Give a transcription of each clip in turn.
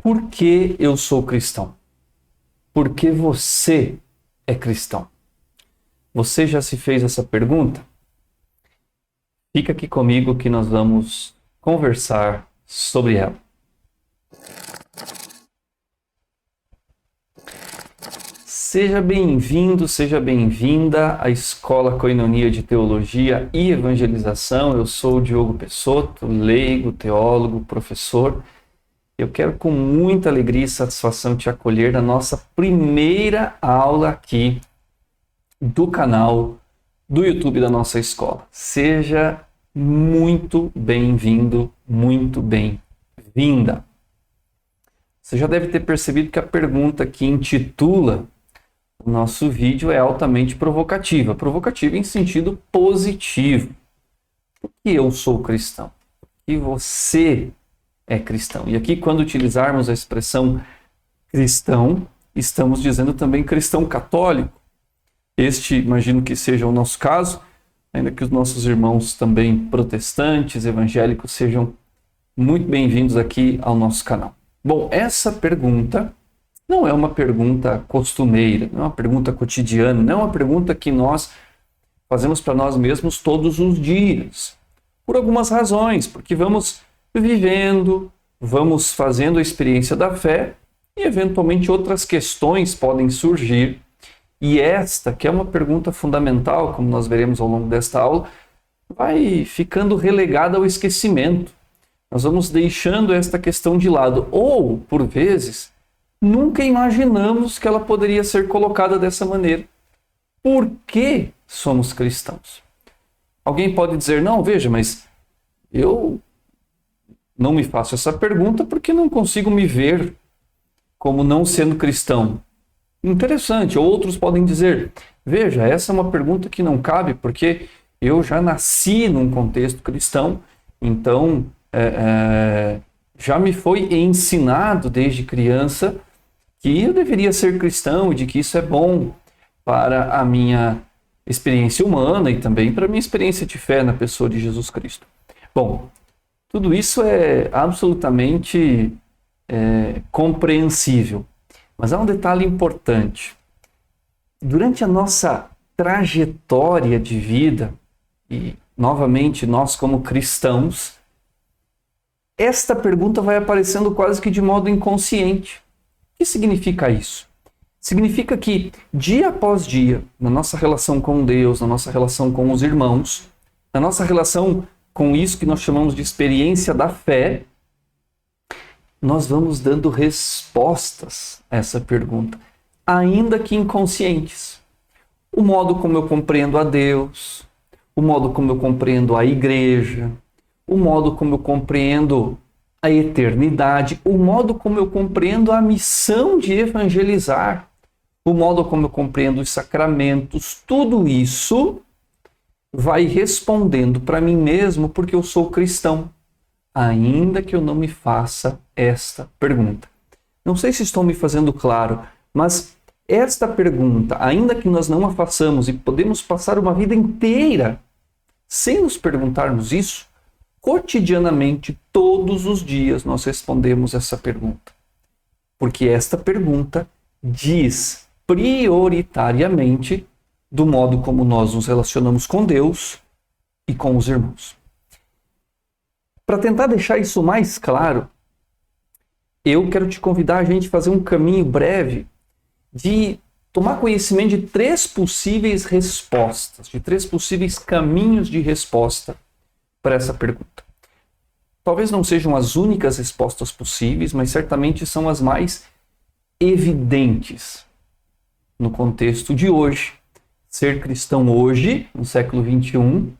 Por que eu sou cristão? Por que você é cristão? Você já se fez essa pergunta? Fica aqui comigo que nós vamos conversar sobre ela. Seja bem-vindo, seja bem-vinda à Escola Koinonia de Teologia e Evangelização. Eu sou o Diogo Pessotto, leigo, teólogo, professor. Eu quero com muita alegria e satisfação te acolher na nossa primeira aula aqui do canal do YouTube da nossa escola. Seja muito bem-vindo, muito bem-vinda. Você já deve ter percebido que a pergunta que intitula o nosso vídeo é altamente provocativa. Provocativa em sentido positivo. Por que eu sou cristão? E você é cristão. E aqui, quando utilizarmos a expressão cristão, estamos dizendo também cristão católico. Este, imagino que seja o nosso caso, ainda que os nossos irmãos também protestantes, evangélicos, sejam muito bem-vindos aqui ao nosso canal. Bom, essa pergunta não é uma pergunta costumeira, não é uma pergunta cotidiana, não é uma pergunta que nós fazemos para nós mesmos todos os dias. Por algumas razões, porque vamos vivendo, vamos fazendo a experiência da fé e eventualmente outras questões podem surgir. E esta, que é uma pergunta fundamental, como nós veremos ao longo desta aula, vai ficando relegada ao esquecimento. Nós vamos deixando esta questão de lado, ou, por vezes, nunca imaginamos que ela poderia ser colocada dessa maneira. Por que somos cristãos? Alguém pode dizer, não, veja, mas eu não me faço essa pergunta porque não consigo me ver como não sendo cristão. Interessante. Ou outros podem dizer, veja, essa é uma pergunta que não cabe porque eu já nasci num contexto cristão, então já me foi ensinado desde criança que eu deveria ser cristão e de que isso é bom para a minha experiência humana e também para a minha experiência de fé na pessoa de Jesus Cristo. Bom, tudo isso é absolutamente compreensível. Mas há um detalhe importante. Durante a nossa trajetória de vida, e novamente nós como cristãos, esta pergunta vai aparecendo quase que de modo inconsciente. O que significa isso? Significa que dia após dia, na nossa relação com Deus, na nossa relação com os irmãos, na nossa relação com isso que nós chamamos de experiência da fé, nós vamos dando respostas a essa pergunta, ainda que inconscientes. O modo como eu compreendo a Deus, o modo como eu compreendo a igreja, o modo como eu compreendo a eternidade, o modo como eu compreendo a missão de evangelizar, o modo como eu compreendo os sacramentos, tudo isso vai respondendo para mim mesmo porque eu sou cristão, ainda que eu não me faça esta pergunta. Não sei se estou me fazendo claro, mas esta pergunta, ainda que nós não a façamos e podemos passar uma vida inteira sem nos perguntarmos isso, cotidianamente, todos os dias nós respondemos essa pergunta. Porque esta pergunta diz prioritariamente do modo como nós nos relacionamos com Deus e com os irmãos. Para tentar deixar isso mais claro, eu quero te convidar a gente fazer um caminho breve de tomar conhecimento de 3 possíveis respostas, de 3 possíveis caminhos de resposta para essa pergunta. Talvez não sejam as únicas respostas possíveis, mas certamente são as mais evidentes no contexto de hoje. Ser cristão hoje, no século XXI,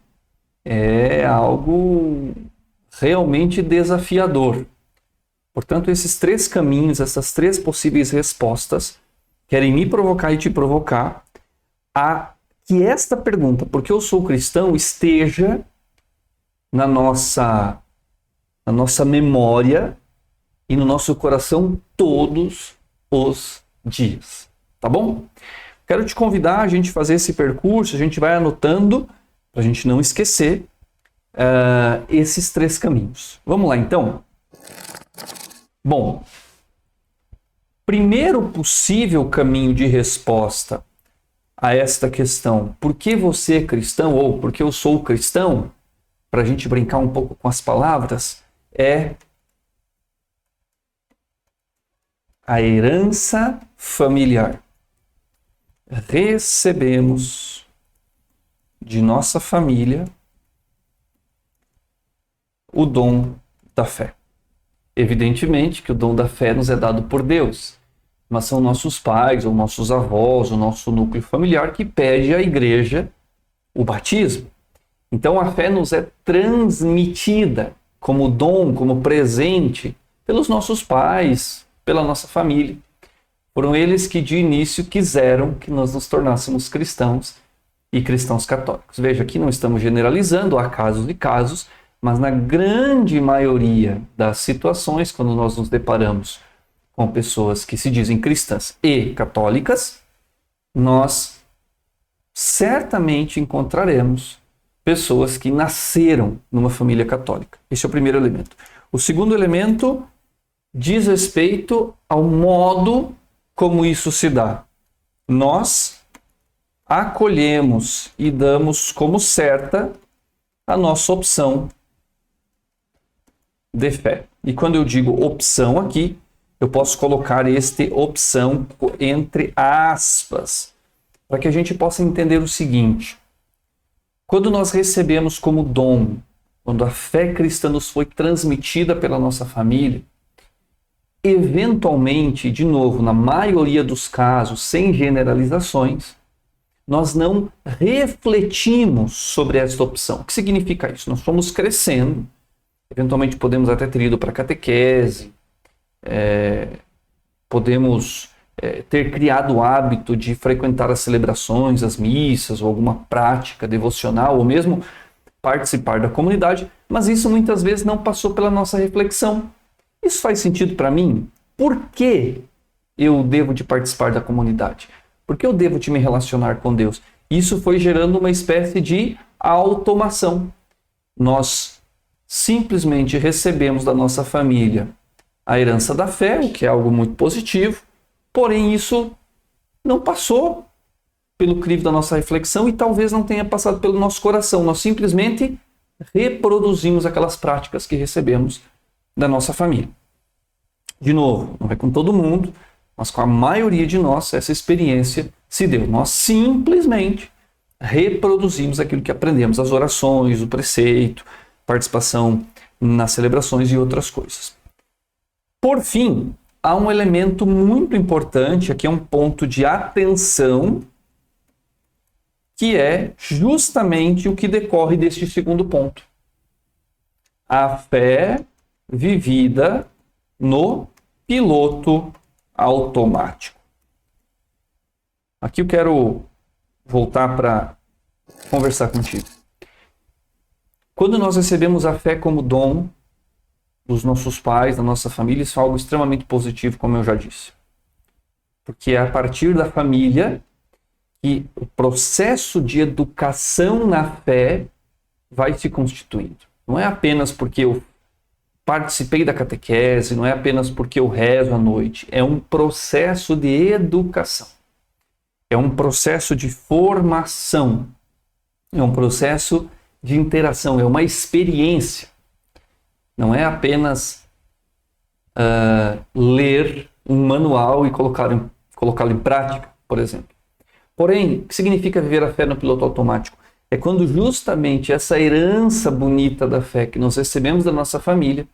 é algo realmente desafiador. Portanto, esses 3 caminhos, essas 3 possíveis respostas, querem me provocar e te provocar a que esta pergunta, por que eu sou cristão, esteja na nossa memória e no nosso coração todos os dias. Tá bom? Quero te convidar a gente fazer esse percurso, a gente vai anotando, para a gente não esquecer, esses 3 caminhos. Vamos lá, então? Bom, primeiro possível caminho de resposta a esta questão, por que você é cristão ou por que eu sou cristão, para a gente brincar um pouco com as palavras, é a herança familiar. Recebemos de nossa família o dom da fé. Evidentemente que o dom da fé nos é dado por Deus, mas são nossos pais ou nossos avós, o nosso núcleo familiar que pede à igreja o batismo. Então a fé nos é transmitida como dom, como presente pelos nossos pais, pela nossa família. Foram eles que de início quiseram que nós nos tornássemos cristãos e cristãos católicos. Veja, aqui não estamos generalizando, há casos e casos, mas na grande maioria das situações, quando nós nos deparamos com pessoas que se dizem cristãs e católicas, nós certamente encontraremos pessoas que nasceram numa família católica. Esse é o primeiro elemento. O segundo elemento diz respeito ao modo como isso se dá. Nós acolhemos e damos como certa a nossa opção de fé. E quando eu digo opção aqui, eu posso colocar este opção entre aspas, para que a gente possa entender o seguinte: quando nós recebemos como dom, quando a fé cristã nos foi transmitida pela nossa família, eventualmente, de novo, na maioria dos casos, sem generalizações, nós não refletimos sobre esta opção. O que significa isso? Nós fomos crescendo, eventualmente podemos até ter ido para a catequese, podemos ter criado o hábito de frequentar as celebrações, as missas, ou alguma prática devocional, ou mesmo participar da comunidade, mas isso muitas vezes não passou pela nossa reflexão. Isso faz sentido para mim? Por que eu devo de participar da comunidade? Por que eu devo de me relacionar com Deus? Isso foi gerando uma espécie de automação. Nós simplesmente recebemos da nossa família a herança da fé, o que é algo muito positivo, porém isso não passou pelo crivo da nossa reflexão e talvez não tenha passado pelo nosso coração. Nós simplesmente reproduzimos aquelas práticas que recebemos da nossa família. De novo, não é com todo mundo, mas com a maioria de nós essa experiência se deu. Nós simplesmente reproduzimos aquilo que aprendemos, as orações, o preceito, participação nas celebrações e outras coisas. Por fim, há um elemento muito importante, aqui é um ponto de atenção, que é justamente o que decorre deste segundo ponto. A fé vivida no piloto automático. Aqui eu quero voltar para conversar contigo. Quando nós recebemos a fé como dom dos nossos pais, da nossa família, isso é algo extremamente positivo, como eu já disse. Porque é a partir da família que o processo de educação na fé vai se constituindo. Não é apenas porque eu participei da catequese, não é apenas porque eu rezo à noite. É um processo de educação. É um processo de formação. É um processo de interação. É uma experiência. Não é apenas ler um manual e colocá-lo em prática, por exemplo. Porém, o que significa viver a fé no piloto automático? É quando justamente essa herança bonita da fé que nós recebemos da nossa família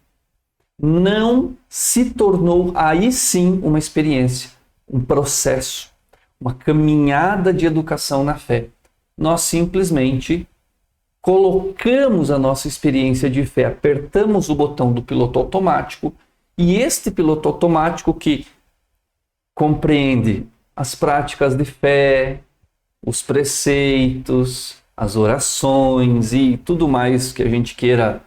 não se tornou aí sim uma experiência, um processo, uma caminhada de educação na fé. Nós simplesmente colocamos a nossa experiência de fé, apertamos o botão do piloto automático e este piloto automático que compreende as práticas de fé, os preceitos, as orações e tudo mais que a gente queira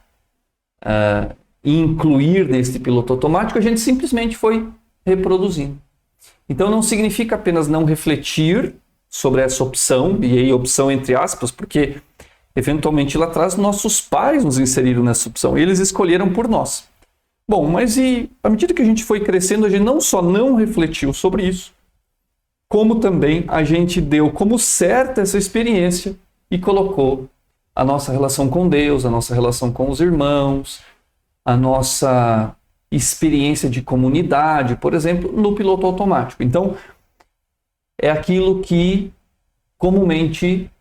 incluir nesse piloto automático, a gente simplesmente foi reproduzindo. Então não significa apenas não refletir sobre essa opção, e aí opção entre aspas, porque eventualmente lá atrás nossos pais nos inseriram nessa opção, e eles escolheram por nós. Bom, mas e à medida que a gente foi crescendo, a gente não só não refletiu sobre isso, como também a gente deu como certa essa experiência e colocou a nossa relação com Deus, a nossa relação com os irmãos, a nossa experiência de comunidade, por exemplo, no piloto automático. Então, é aquilo que comumente,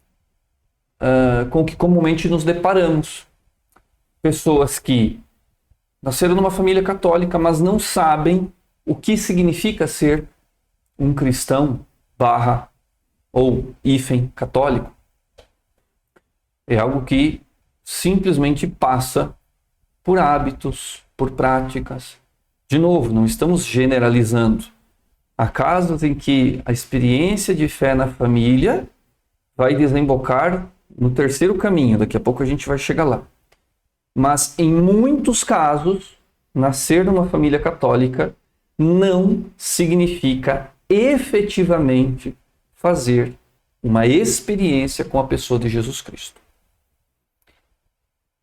com que comumente nos deparamos. Pessoas que nasceram numa família católica, mas não sabem o que significa ser um cristão barra ou hífen católico. É algo que simplesmente passa por hábitos, por práticas. De novo, não estamos generalizando. Há casos em que a experiência de fé na família vai desembocar no terceiro caminho, daqui a pouco a gente vai chegar lá. Mas em muitos casos, nascer numa família católica não significa efetivamente fazer uma experiência com a pessoa de Jesus Cristo.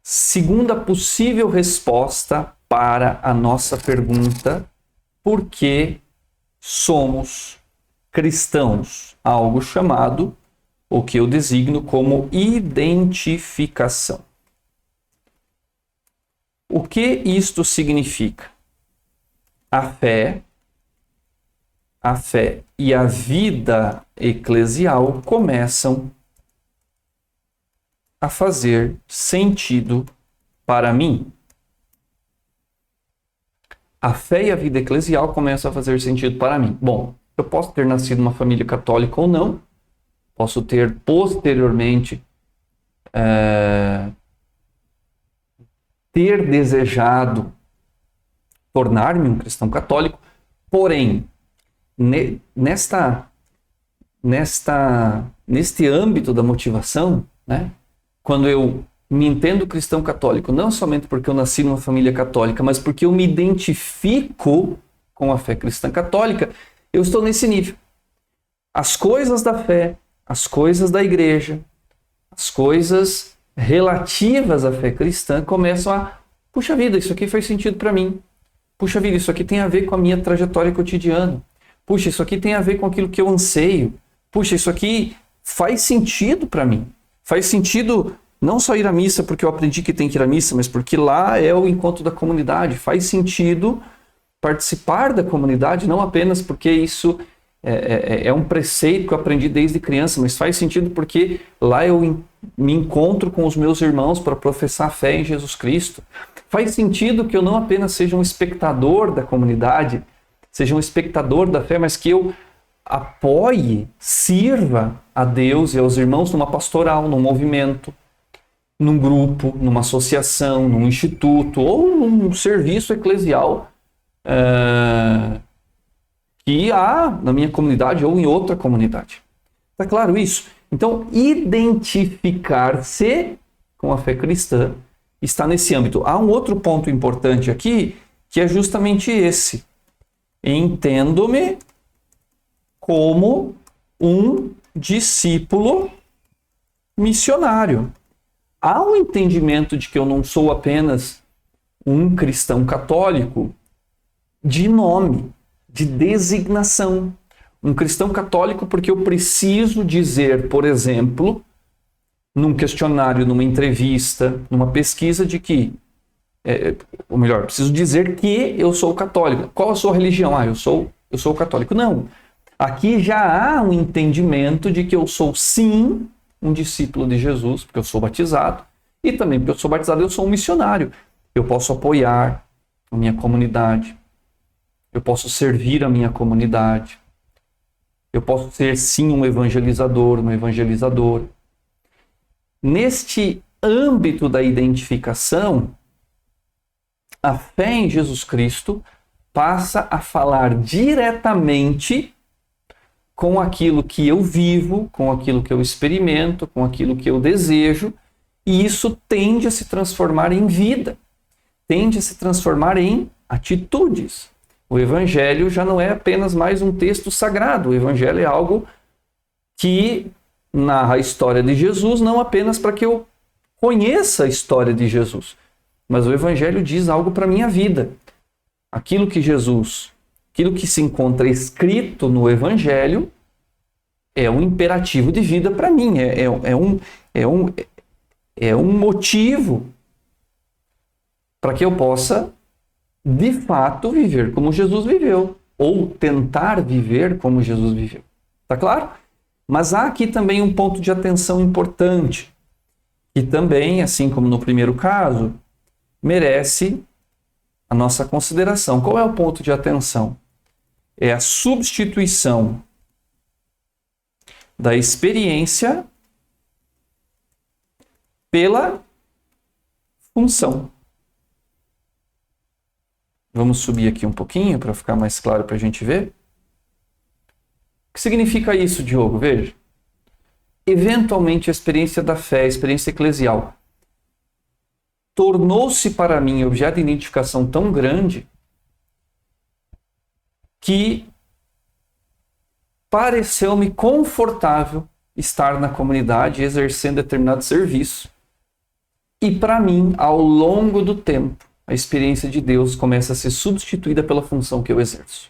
Segunda possível resposta para a nossa pergunta: por que somos cristãos? Algo chamado, o que eu designo como identificação. O que isto significa? A fé e a vida eclesial começam a fazer sentido para mim. A fé e a vida eclesial começam a fazer sentido para mim. Bom, eu posso ter nascido numa família católica ou não, posso ter posteriormente ter desejado tornar-me um cristão católico, porém, neste âmbito da motivação, né, quando eu me entendo cristão católico, não somente porque eu nasci numa família católica, mas porque eu me identifico com a fé cristã católica, eu estou nesse nível. As coisas da fé, as coisas da igreja, as coisas relativas à fé cristã começam a, puxa vida, isso aqui faz sentido para mim. Puxa vida, isso aqui tem a ver com a minha trajetória cotidiana. Puxa, isso aqui tem a ver com aquilo que eu anseio. Puxa, isso aqui faz sentido para mim. Faz sentido não só ir à missa porque eu aprendi que tem que ir à missa, mas porque lá é o encontro da comunidade. Faz sentido participar da comunidade, não apenas porque isso é um preceito que eu aprendi desde criança, mas faz sentido porque lá eu me encontro com os meus irmãos para professar a fé em Jesus Cristo. Faz sentido que eu não apenas seja um espectador da comunidade, seja um espectador da fé, mas que eu apoie, sirva a Deus e aos irmãos numa pastoral, num movimento, num grupo, numa associação, num instituto ou num serviço eclesial que há na minha comunidade ou em outra comunidade. Está claro isso? Então, identificar-se com a fé cristã está nesse âmbito. Há um outro ponto importante aqui, que é justamente esse. Entendo-me como um discípulo missionário. Há um entendimento de que eu não sou apenas um cristão católico de nome, de designação. Um cristão católico porque eu preciso dizer, por exemplo, num questionário, numa entrevista, numa pesquisa de que, ou melhor, preciso dizer que eu sou católico. Qual a sua religião? Eu sou católico. Não. Aqui já há um entendimento de que eu sou sim um discípulo de Jesus, porque eu sou batizado, e também porque eu sou batizado, eu sou um missionário. Eu posso apoiar a minha comunidade, eu posso servir a minha comunidade, eu posso ser sim um evangelizador, uma evangelizadora. Neste âmbito da identificação, a fé em Jesus Cristo passa a falar diretamente com aquilo que eu vivo, com aquilo que eu experimento, com aquilo que eu desejo, e isso tende a se transformar em vida, tende a se transformar em atitudes. O Evangelho já não é apenas mais um texto sagrado, o Evangelho é algo que narra a história de Jesus, não apenas para que eu conheça a história de Jesus, mas o Evangelho diz algo para a minha vida. aquilo que se encontra escrito no Evangelho é um imperativo de vida para mim, é um motivo para que eu possa, de fato, viver como Jesus viveu, ou tentar viver como Jesus viveu. Tá claro? Mas há aqui também um ponto de atenção importante, que também, assim como no primeiro caso, merece a nossa consideração. Qual é o ponto de atenção? É a substituição da experiência pela função. Vamos subir aqui um pouquinho para ficar mais claro para a gente ver. O que significa isso, Diogo? Veja. Eventualmente, a experiência da fé, a experiência eclesial, tornou-se para mim objeto de identificação tão grande que pareceu-me confortável estar na comunidade exercendo determinado serviço. E para mim, ao longo do tempo, a experiência de Deus começa a ser substituída pela função que eu exerço.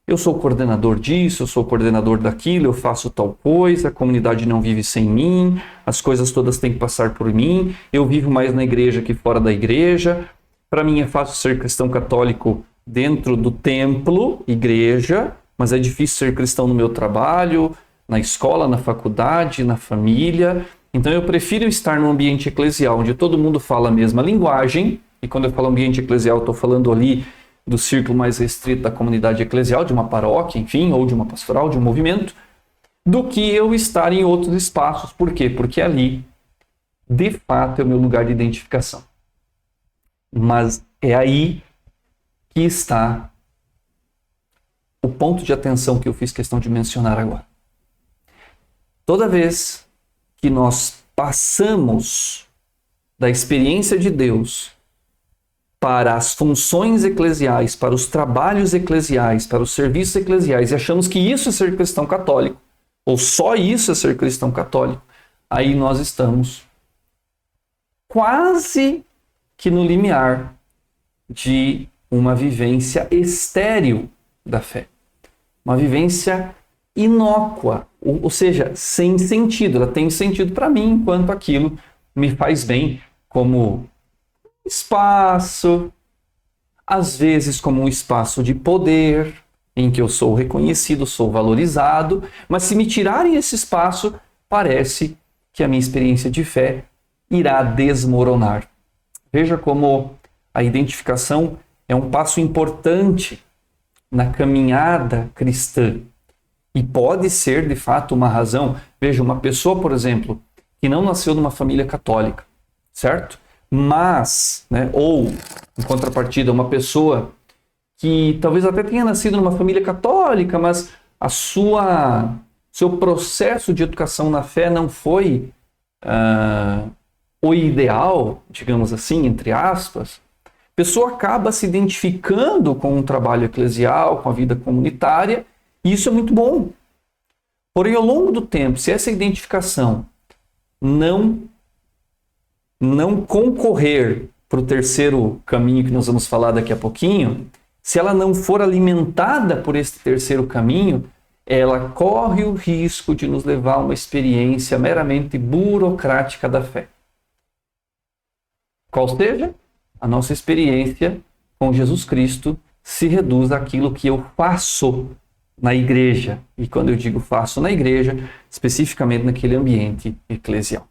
Eu sou coordenador disso, eu sou coordenador daquilo, eu faço tal coisa, a comunidade não vive sem mim, as coisas todas têm que passar por mim, eu vivo mais na igreja que fora da igreja. Para mim é fácil ser cristão católico dentro do templo, igreja, mas é difícil ser cristão no meu trabalho, na escola, na faculdade, na família. Então eu prefiro estar num ambiente eclesial, onde todo mundo fala a mesma linguagem, e quando eu falo ambiente eclesial, eu estou falando ali do círculo mais restrito da comunidade eclesial, de uma paróquia, enfim, ou de uma pastoral, de um movimento, do que eu estar em outros espaços. Por quê? Porque ali, de fato, é o meu lugar de identificação. Mas é aí que está o ponto de atenção que eu fiz questão de mencionar agora. Toda vez que nós passamos da experiência de Deus para as funções eclesiais, para os trabalhos eclesiais, para os serviços eclesiais, e achamos que isso é ser cristão católico, ou só isso é ser cristão católico, aí nós estamos quase que no limiar de uma vivência estéril da fé. Uma vivência inócua, ou seja, sem sentido. Ela tem sentido para mim enquanto aquilo me faz bem, como espaço, às vezes como um espaço de poder, em que eu sou reconhecido, sou valorizado, mas se me tirarem esse espaço, parece que a minha experiência de fé irá desmoronar. Veja como a identificação é um passo importante na caminhada cristã e pode ser, de fato, uma razão. Veja, uma pessoa, por exemplo, que não nasceu numa família católica, certo? Mas, ou, em contrapartida, uma pessoa que talvez até tenha nascido numa família católica, mas seu processo de educação na fé não foi o ideal, digamos assim, entre aspas. A pessoa acaba se identificando com um trabalho eclesial, com a vida comunitária, e isso é muito bom. Porém, ao longo do tempo, se essa identificação não concorrer para o terceiro caminho que nós vamos falar daqui a pouquinho, se ela não for alimentada por esse terceiro caminho, ela corre o risco de nos levar a uma experiência meramente burocrática da fé. Qual seja, a nossa experiência com Jesus Cristo se reduz àquilo que eu faço na igreja. E quando eu digo faço na igreja, especificamente naquele ambiente eclesial.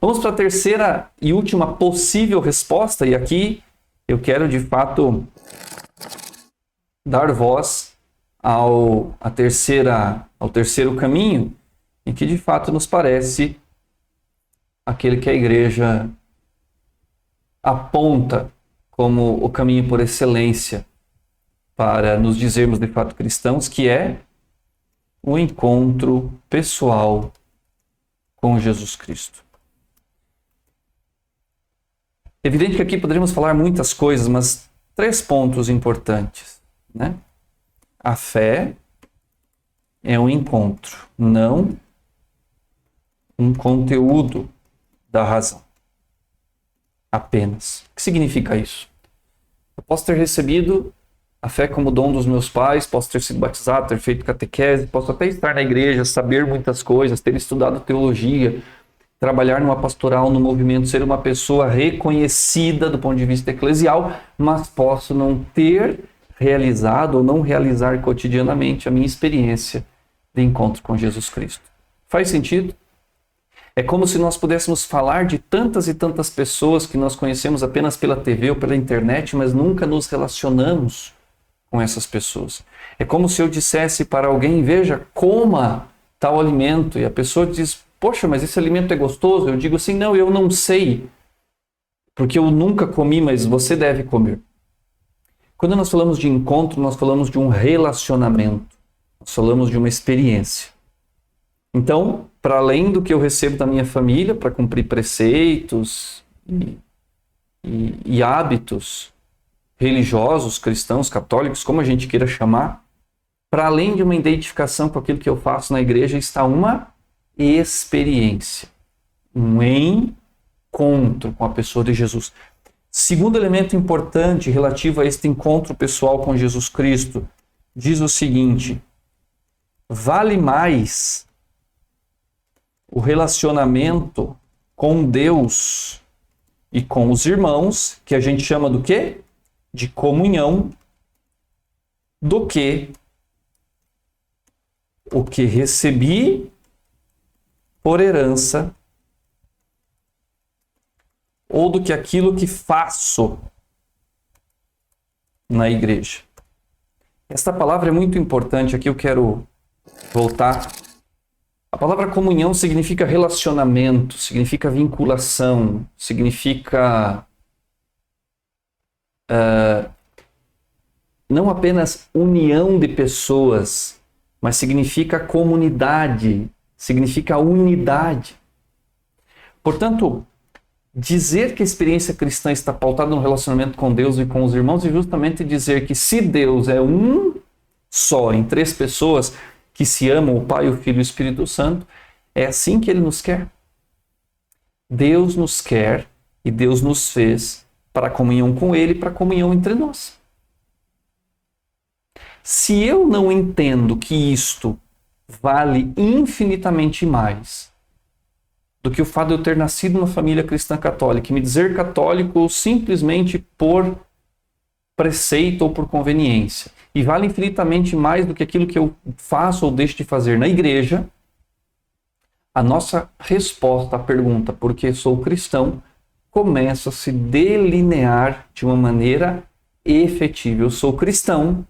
Vamos para a terceira e última possível resposta, e aqui eu quero de fato dar voz ao terceiro caminho, em que de fato nos parece aquele que a igreja aponta como o caminho por excelência para nos dizermos de fato cristãos, que é o encontro pessoal com Jesus Cristo. Evidente que aqui poderíamos falar muitas coisas, mas 3 pontos importantes, A fé é um encontro, não um conteúdo da razão. Apenas. O que significa isso? Eu posso ter recebido a fé como dom dos meus pais, posso ter sido batizado, ter feito catequese, posso até estar na igreja, saber muitas coisas, ter estudado teologia, trabalhar numa pastoral, no movimento, ser uma pessoa reconhecida do ponto de vista eclesial, mas posso não ter realizado ou não realizar cotidianamente a minha experiência de encontro com Jesus Cristo. Faz sentido? É como se nós pudéssemos falar de tantas e tantas pessoas que nós conhecemos apenas pela TV ou pela internet, mas nunca nos relacionamos com essas pessoas. É como se eu dissesse para alguém, veja, coma tal alimento, e a pessoa diz, poxa, mas esse alimento é gostoso? Eu digo assim, não, eu não sei, porque eu nunca comi, mas você deve comer. Quando nós falamos de encontro, nós falamos de um relacionamento, nós falamos de uma experiência. Então, para além do que eu recebo da minha família, para cumprir preceitos e hábitos religiosos, cristãos, católicos, como a gente queira chamar, para além de uma identificação com aquilo que eu faço na igreja, está uma experiência, um encontro com a pessoa de Jesus. Segundo elemento importante relativo a este encontro pessoal com Jesus Cristo, diz o seguinte: vale mais o relacionamento com Deus e com os irmãos, que a gente chama do quê? De comunhão, do que o que recebi por herança ou do que aquilo que faço na igreja. Esta palavra é muito importante, aqui eu quero voltar. A palavra comunhão significa relacionamento, significa vinculação, significa não apenas união de pessoas, mas significa comunidade, significa unidade. Portanto, dizer que a experiência cristã está pautada no relacionamento com Deus e com os irmãos é justamente dizer que se Deus é um só, em três pessoas que se amam, o Pai, o Filho e o Espírito Santo, é assim que Ele nos quer. Deus nos quer e Deus nos fez para a comunhão com Ele e para a comunhão entre nós. Se eu não entendo que isto vale infinitamente mais do que o fato de eu ter nascido numa família cristã católica e me dizer católico simplesmente por preceito ou por conveniência, e vale infinitamente mais do que aquilo que eu faço ou deixo de fazer na igreja, a nossa resposta à pergunta por que sou cristão começa a se delinear de uma maneira efetiva. Eu sou cristão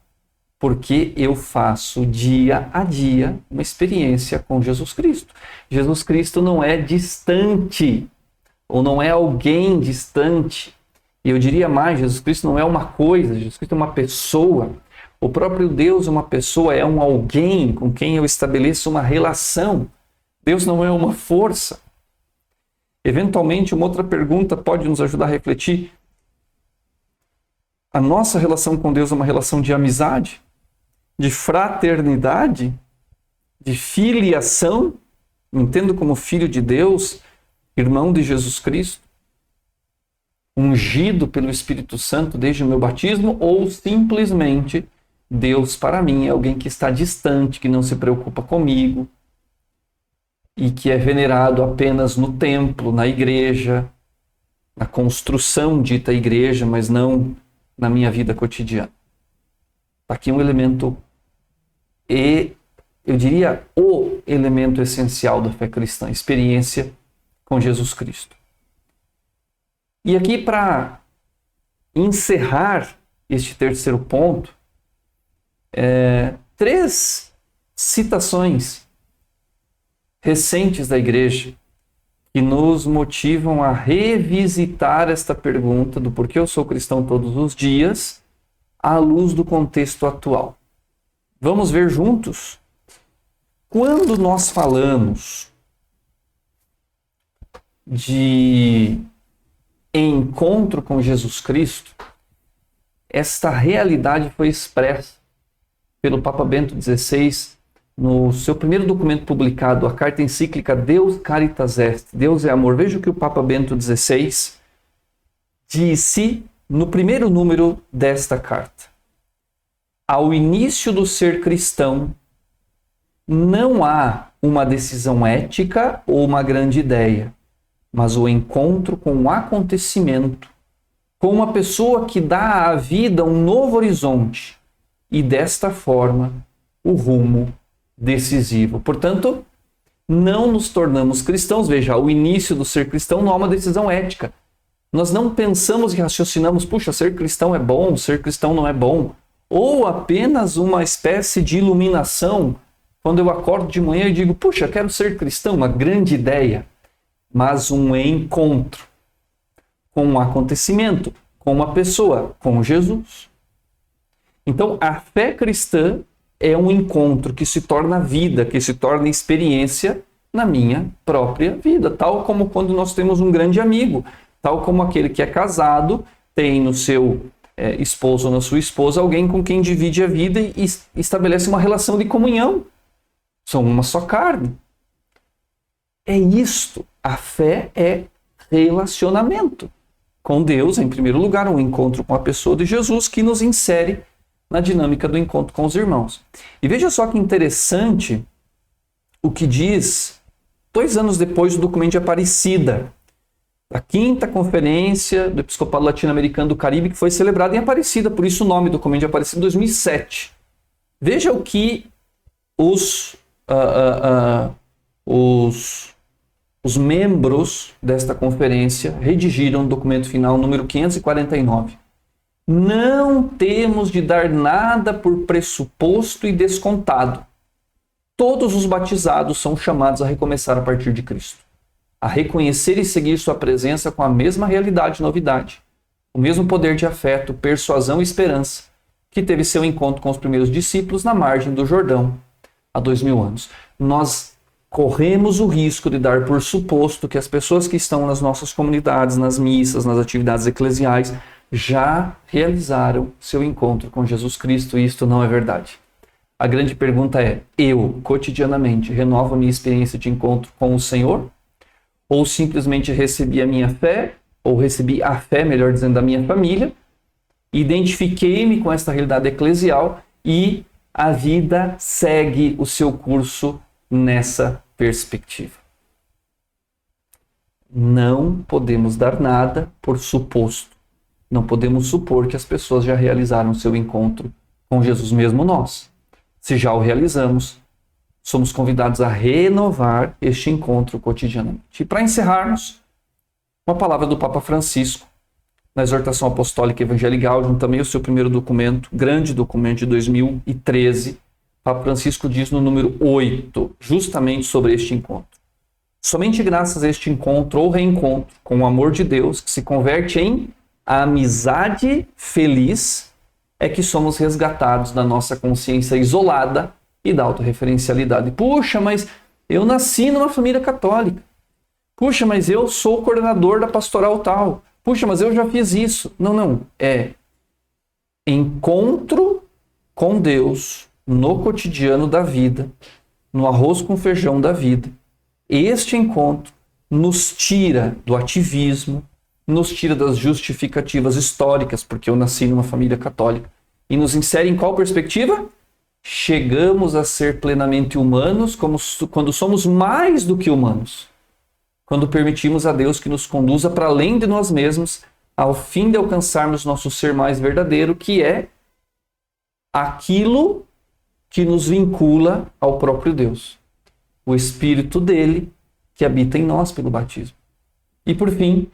porque eu faço dia a dia uma experiência com Jesus Cristo. Jesus Cristo não é distante, ou não é alguém distante. E eu diria mais, Jesus Cristo não é uma coisa, Jesus Cristo é uma pessoa. O próprio Deus é uma pessoa, é um alguém com quem eu estabeleço uma relação. Deus não é uma força. Eventualmente, uma outra pergunta pode nos ajudar a refletir. A nossa relação com Deus é uma relação de amizade, de fraternidade, de filiação, entendo como filho de Deus, irmão de Jesus Cristo, ungido pelo Espírito Santo desde o meu batismo, ou simplesmente Deus para mim é alguém que está distante, que não se preocupa comigo e que é venerado apenas no templo, na igreja, na construção dita igreja, mas não na minha vida cotidiana. Aqui um elemento, e eu diria o elemento essencial da fé cristã, experiência com Jesus Cristo. E aqui, para encerrar este terceiro ponto, três citações recentes da igreja que nos motivam a revisitar esta pergunta do porquê eu sou cristão todos os dias à luz do contexto atual. Vamos ver juntos? Quando nós falamos de encontro com Jesus Cristo, esta realidade foi expressa pelo Papa Bento XVI no seu primeiro documento publicado, a carta encíclica Deus Caritas Est, Deus é Amor. Veja o que o Papa Bento XVI disse no primeiro número desta carta. Ao início do ser cristão, não há uma decisão ética ou uma grande ideia, mas o encontro com um acontecimento, com uma pessoa que dá à vida um novo horizonte e, desta forma, o rumo decisivo. Portanto, não nos tornamos cristãos. Veja, ao início do ser cristão não há uma decisão ética. Nós não pensamos e raciocinamos, puxa, ser cristão é bom, ser cristão não é bom. Ou apenas uma espécie de iluminação, quando eu acordo de manhã e digo, puxa, quero ser cristão, uma grande ideia. Mas um encontro com um acontecimento, com uma pessoa, com Jesus. Então, a fé cristã é um encontro que se torna vida, que se torna experiência na minha própria vida. Tal como quando nós temos um grande amigo, tal como aquele que é casado tem no seu esposo ou na sua esposa alguém com quem divide a vida e estabelece uma relação de comunhão. São uma só carne. É isto. A fé é relacionamento com Deus, em primeiro lugar, um encontro com a pessoa de Jesus que nos insere na dinâmica do encontro com os irmãos. E veja só que interessante o que diz 2 anos depois do documento de Aparecida, a 5ª conferência do Episcopado Latino-Americano do Caribe, que foi celebrada em Aparecida, por isso o nome do documento de Aparecida, 2007. Veja o que os membros desta conferência redigiram no documento final número 549. Não temos de dar nada por pressuposto e descontado. Todos os batizados são chamados a recomeçar a partir de Cristo, a reconhecer e seguir sua presença com a mesma realidade e novidade, o mesmo poder de afeto, persuasão e esperança que teve seu encontro com os primeiros discípulos na margem do Jordão há 2000 anos. Nós corremos o risco de dar por suposto que as pessoas que estão nas nossas comunidades, nas missas, nas atividades eclesiais, já realizaram seu encontro com Jesus Cristo, e isto não é verdade. A grande pergunta é, eu, cotidianamente, renovo a minha experiência de encontro com o Senhor? Ou simplesmente recebi a minha fé, ou recebi a fé, melhor dizendo, da minha família, identifiquei-me com esta realidade eclesial e a vida segue o seu curso nessa perspectiva. Não podemos dar nada por suposto. Não podemos supor que as pessoas já realizaram seu encontro com Jesus, mesmo nós. Se já o realizamos, somos convidados a renovar este encontro cotidianamente. E para encerrarmos, uma palavra do Papa Francisco, na exortação apostólica Evangelii Gaudium, também o seu primeiro documento, grande documento de 2013, Papa Francisco diz no número 8, justamente sobre este encontro. Somente graças a este encontro ou reencontro com o amor de Deus, que se converte em amizade feliz, é que somos resgatados da nossa consciência isolada e da autorreferencialidade. Puxa, mas eu nasci numa família católica. Puxa, mas eu sou coordenador da pastoral tal. Puxa, mas eu já fiz isso. Não. É encontro com Deus no cotidiano da vida, no arroz com feijão da vida. Este encontro nos tira do ativismo, nos tira das justificativas históricas, porque eu nasci numa família católica, e nos insere em qual perspectiva? Chegamos a ser plenamente humanos quando somos mais do que humanos. Quando permitimos a Deus que nos conduza para além de nós mesmos, ao fim de alcançarmos nosso ser mais verdadeiro, que é aquilo que nos vincula ao próprio Deus. O Espírito dele que habita em nós pelo batismo. E por fim,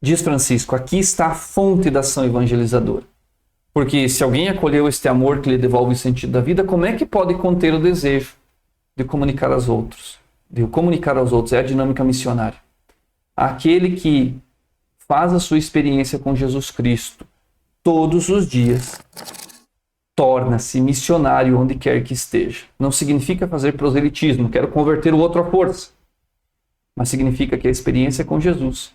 diz Francisco, aqui está a fonte da ação evangelizadora. Porque se alguém acolheu este amor que lhe devolve o sentido da vida, como é que pode conter o desejo de comunicar aos outros? De comunicar aos outros é a dinâmica missionária. Aquele que faz a sua experiência com Jesus Cristo todos os dias, torna-se missionário onde quer que esteja. Não significa fazer proselitismo, quero converter o outro à força. Mas significa que a experiência com Jesus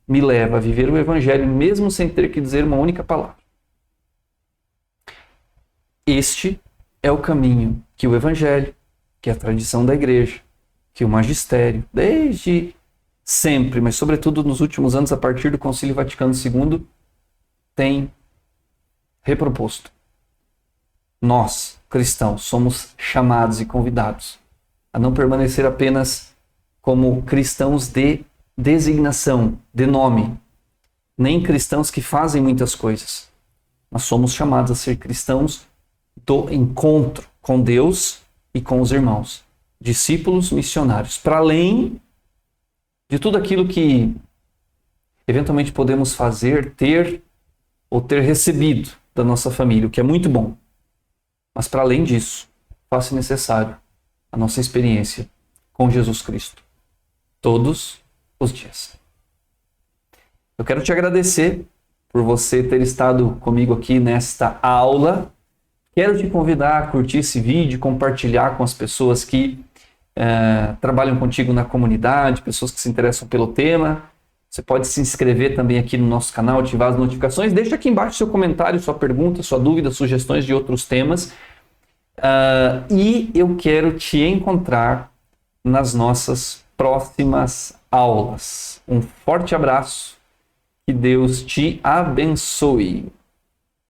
me leva a viver o Evangelho mesmo sem ter que dizer uma única palavra. Este é o caminho que o Evangelho, que a tradição da Igreja, que o magistério, desde sempre, mas sobretudo nos últimos anos, a partir do Concílio Vaticano II, tem reproposto. Nós, cristãos, somos chamados e convidados a não permanecer apenas como cristãos de designação, de nome, nem cristãos que fazem muitas coisas. Nós somos chamados a ser cristãos do encontro com Deus e com os irmãos, discípulos missionários, para além de tudo aquilo que eventualmente podemos fazer, ter ou ter recebido da nossa família, o que é muito bom. Mas para além disso, faça necessário a nossa experiência com Jesus Cristo, todos os dias. Eu quero te agradecer por você ter estado comigo aqui nesta aula. Quero te convidar a curtir esse vídeo, compartilhar com as pessoas que trabalham contigo na comunidade, pessoas que se interessam pelo tema. Você pode se inscrever também aqui no nosso canal, ativar as notificações. Deixa aqui embaixo seu comentário, sua pergunta, sua dúvida, sugestões de outros temas. E eu quero te encontrar nas nossas próximas aulas. Um forte abraço. Que Deus te abençoe.